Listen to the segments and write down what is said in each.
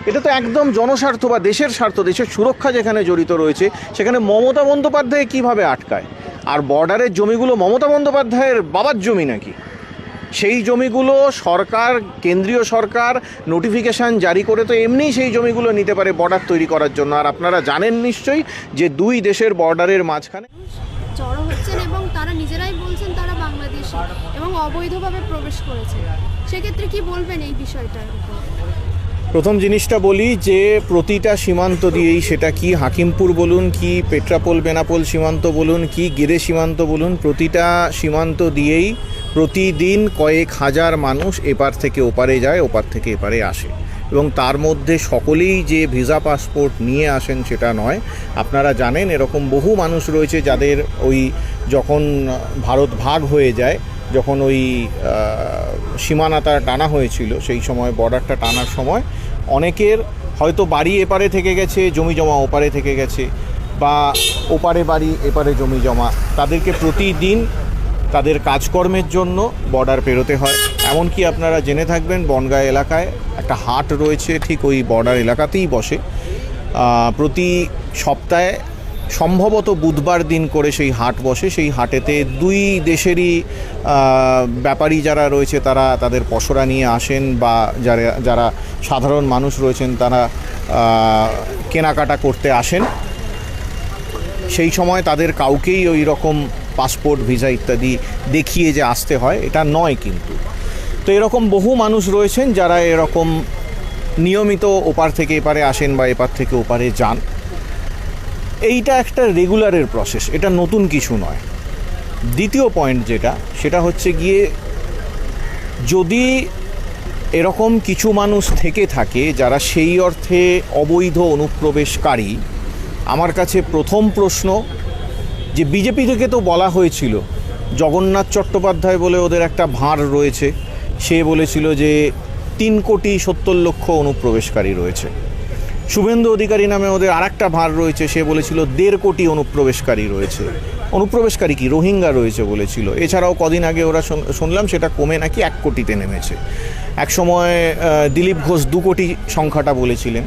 এটা তো একদম জনস্বার্থ বা দেশের স্বার্থ, দেশের সুরক্ষা যেখানে জড়িত রয়েছে, সেখানে মমতা বন্দ্যোপাধ্যায় কিভাবে আটকায়? আর বর্ডারের জমিগুলো মমতা বন্দ্যোপাধ্যায়ের বাবার জমি নাকি? সেই জমিগুলো সরকার, কেন্দ্রীয় সরকার নোটিফিকেশান জারি করে তো এমনিই সেই জমিগুলো নিতে পারে বর্ডার তৈরি করার জন্য। আর আপনারা জানেন নিশ্চয়ই যে দুই দেশের বর্ডারের মাঝখানে জড়ো হচ্ছেন এবং তারা নিজেরাই বলছেন তারা বাংলাদেশি এবং অবৈধভাবে প্রবেশ করেছে। সেক্ষেত্রে কি বলবেন এই বিষয়টার উপর? প্রথম জিনিসটা বলি যে প্রতিটা সীমান্ত দিয়েই, সেটা কি হাকিমপুর বলুন, কি পেট্রাপোল বেনাপোল সীমান্ত বলুন, কি গেদে সীমান্ত বলুন, প্রতিটা সীমান্ত দিয়েই প্রতিদিন কয়েক হাজার মানুষ এপার থেকে ওপারে যায়, ওপার থেকে এপারে আসে। এবং তার মধ্যে সকলেই যে ভিসা পাসপোর্ট নিয়ে আসেন সেটা নয়। আপনারা জানেন এরকম বহু মানুষ রয়েছে যাদের ওই যখন ভারত ভাগ হয়ে যায়, যখন ওই সীমানাটা টানা হয়েছিল, সেই সময় বর্ডারটা টানার সময় অনেকের হয়তো বাড়ি এপারে থেকে গেছে, জমি জমা ওপারে থেকে গেছে, বা ওপারে বাড়ি এপারে জমি জমা, তাদেরকে প্রতিদিন তাদের কাজকর্মের জন্য বর্ডার পেরোতে হয়। এমনকি আপনারা জেনে থাকবেন বনগাঁ এলাকায় একটা হাট রয়েছে, ঠিক ওই বর্ডার এলাকাতেই বসে। প্রতি সপ্তাহে সম্ভবত বুধবার দিন করে সেই হাট বসে। সেই হাটেতে দুই দেশেরই ব্যাপারী যারা রয়েছে তারা তাদের পসরা নিয়ে আসেন, বা যারা সাধারণ মানুষ রয়েছেন তারা কেনাকাটা করতে আসেন। সেই সময় তাদের কাউকেই ওই রকম পাসপোর্ট, ভিসা ইত্যাদি দেখিয়ে যে আসতে হয় এটা নয় কিন্তু। তো এরকম বহু মানুষ রয়েছেন যারা এরকম নিয়মিত ওপার থেকে এপারে আসেন বা এপার থেকে ওপারে যান। এইটা একটা রেগুলারের প্রসেস, এটা নতুন কিছু নয়। দ্বিতীয় পয়েন্ট যেটা, সেটা হচ্ছে গিয়ে যদি এরকম কিছু মানুষ থেকে থাকে যারা সেই অর্থে অবৈধ অনুপ্রবেশকারী, আমার কাছে প্রথম প্রশ্ন যে বিজেপি থেকে তো বলা হয়েছিল, জগন্নাথ চট্টোপাধ্যায় বলে ওদের একটা ভাঁড় রয়েছে, সে বলেছিল যে 3,70,00,000 অনুপ্রবেশকারী রয়েছে। শুভেন্দু অধিকারী নামে ওদের আরেকটা ভাঁড় রয়েছে, সে বলেছিল 1.5 কোটি অনুপ্রবেশকারী রয়েছে। অনুপ্রবেশকারী কি রোহিঙ্গা রয়েছে বলেছিল। এছাড়াও কদিন আগে ওরা শুনলাম সেটা কমে নাকি 1 কোটিতে নেমেছে। একসময় দিলীপ ঘোষ 2 কোটি সংখ্যাটা বলেছিলেন।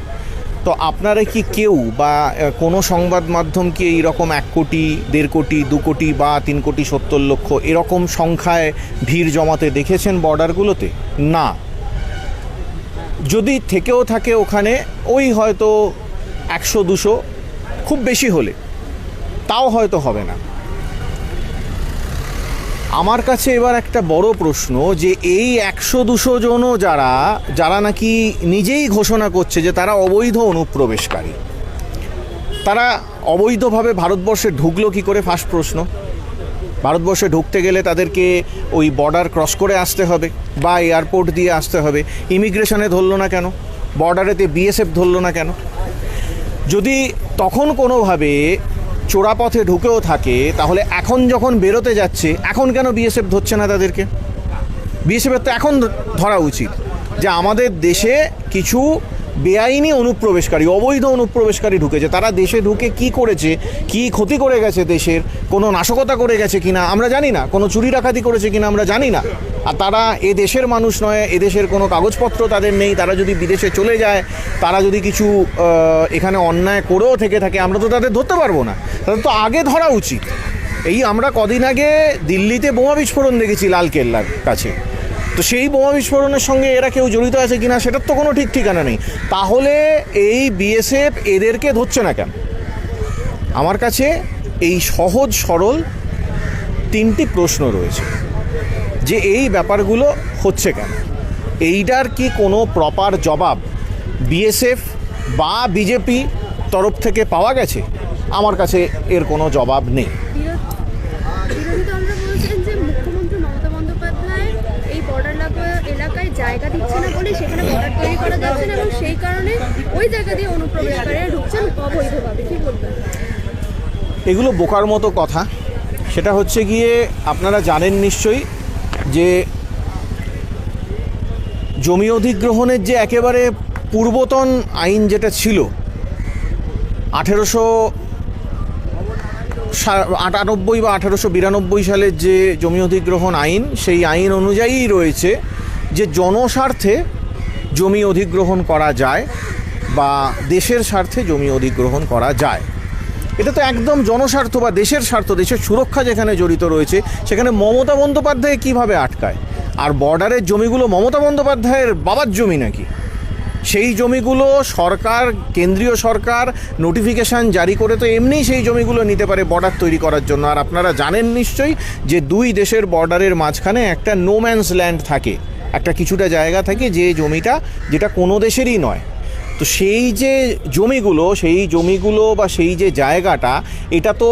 তো আপনারা কি কেউ বা কোনো সংবাদ মাধ্যম কি এইরকম 1 কোটি, 1.5 কোটি, 2 কোটি বা 3,70,00,000 এরকম সংখ্যায় ভিড় জমাতে দেখেছেন বর্ডারগুলোতে? না। যদি থেকেও থাকে ওখানে ওই হয়তো 100-200, খুব বেশি হলে, তাও হয়তো হবে না। আমার কাছে এবার একটা বড় প্রশ্ন যে এই 100-200 জনও যারা নাকি নিজেই ঘোষণা করছে যে তারা অবৈধ অনুপ্রবেশকারী, তারা অবৈধভাবে ভারতবর্ষে ঢুকলো কী করে? ফার্স্ট প্রশ্ন। ভারতবর্ষে ঢুকতে গেলে তাদেরকে ওই বর্ডার ক্রস করে আসতে হবে বা এয়ারপোর্ট দিয়ে আসতে হবে। ইমিগ্রেশনে ধরলো না কেন? বর্ডারেতে বিএসএফ ধরলো না কেন? যদি তখন কোনোভাবে চোরাপথে ঢুকেও থাকে, তাহলে এখন যখন বেরোতে যাচ্ছে, এখন কেন বিএসএফ ধরছে না তাদেরকে? বিএসএফের তো এখন ধরা উচিত যে আমাদের দেশে কিছু বেআইনি অনুপ্রবেশকারী, অবৈধ অনুপ্রবেশকারী ঢুকেছে। তারা দেশে ঢুকে কি করেছে, কি ক্ষতি করে গেছে দেশের, কোনো নাশকতা করে গেছে কিনা আমরা জানি না, কোনো চুরি ডাকাতি করেছে কিনা আমরা জানি না। আর তারা এ দেশের মানুষ নয়, এদেশের কোনো কাগজপত্র তাদের নেই। তারা যদি বিদেশে চলে যায়, তারা যদি কিছু এখানে অন্যায় করেও থেকে থাকে, আমরা তো তাদের ধরতে পারবো না। তাদের তো আগে ধরা উচিত। এই আমরা কদিন আগে দিল্লিতে বোমা বিস্ফোরণ দেখেছি লালকেল্লার কাছে, তো সেই বোমা বিস্ফোরণের সঙ্গে এরা কেউ জড়িত আছে কিনা সেটার তো কোনো ঠিক ঠিকানা নেই। তাহলে এই বিএসএফ এদেরকে ধরছে না কেন? আমার কাছে এই সহজ সরল 3টি প্রশ্ন রয়েছে যে এই ব্যাপারগুলো হচ্ছে কেন। এইটার কি কোনো প্রপার জবাব বিএসএফ বা বিজেপি তরফ থেকে পাওয়া গেছে? আমার কাছে এর কোনো জবাব নেই। এলাকায় জায়গা দিচ্ছে না বলে সেখানে বর্ডার তৈরি করা যাচ্ছে না এবং সেই কারণে ওই জায়গা দিয়ে অনুপ্রবেশকারীরা ঢুকছেন অবৈধভাবে। কি বলবেন? এগুলো বোকার মতো কথা। সেটা হচ্ছে গিয়ে আপনারা জানেন নিশ্চয়ই যে জমি অধিগ্রহণের যে একেবারে পূর্বতন আইন যেটা ছিল 1898 বা 1892 সালের যে জমি অধিগ্রহণ আইন, সেই আইন অনুযায়ী রয়েছে যে জনস্বার্থে জমি অধিগ্রহণ করা যায় বা দেশের স্বার্থে জমি অধিগ্রহণ করা যায়। এটা তো একদম জনস্বার্থ বা দেশের স্বার্থ, দেশের সুরক্ষা যেখানে জড়িত রয়েছে, সেখানে মমতা বন্দ্যোপাধ্যায় কীভাবে আটকায়? আর বর্ডারের জমিগুলো মমতা বন্দ্যোপাধ্যায়ের বাবার জমি নাকি? সেই জমিগুলো সরকার, কেন্দ্রীয় সরকার নোটিফিকেশান জারি করে তো এমনিই সেই জমিগুলো নিতে পারে বর্ডার তৈরি করার জন্য। আর আপনারা জানেন নিশ্চয়ই যে দুই দেশের বর্ডারের মাঝখানে একটা নো ম্যানস ল্যান্ড থাকে, একটা কিছুটা জায়গা থাকে যে জমিটা, যেটা কোনো দেশেরই নয়। তো সেই যে জমিগুলো বা সেই যে জায়গাটা, এটা তো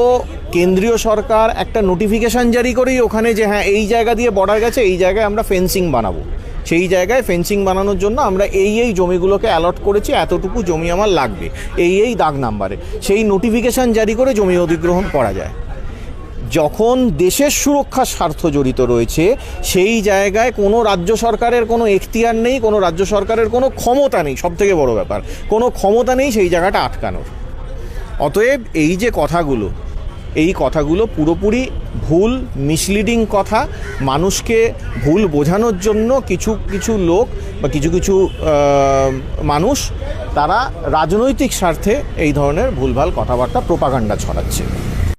কেন্দ্রীয় সরকার একটা নোটিফিকেশান জারি করেই ওখানে যে হ্যাঁ এই জায়গা দিয়ে বর্ডার গেছে, এই জায়গায় আমরা ফেন্সিং বানাবো, সেই জায়গায় ফেন্সিং বানানোর জন্য আমরা এই জমিগুলোকে অ্যালট করেছি, এতটুকু জমি আমার লাগবে এই দাগ নাম্বারে, সেই নোটিফিকেশান জারি করে জমি অধিগ্রহণ করা যায়। যখন দেশের সুরক্ষার স্বার্থ জড়িত রয়েছে, সেই জায়গায় কোনো রাজ্য সরকারের কোনো এখতিয়ার নেই, কোনো রাজ্য সরকারের কোনো ক্ষমতা নেই, সবথেকে বড় ব্যাপার, কোনো ক্ষমতা নেই সেই জায়গাটা আটকানোর। অতএব এই কথাগুলো পুরোপুরি ভুল, মিসলিডিং কথা, মানুষকে ভুল বোঝানোর জন্য কিছু লোক বা কিছু মানুষ তারা রাজনৈতিক স্বার্থে এই ধরনের ভুলভাল কথাবার্তা, প্রোপাগান্ডা ছড়াচ্ছে।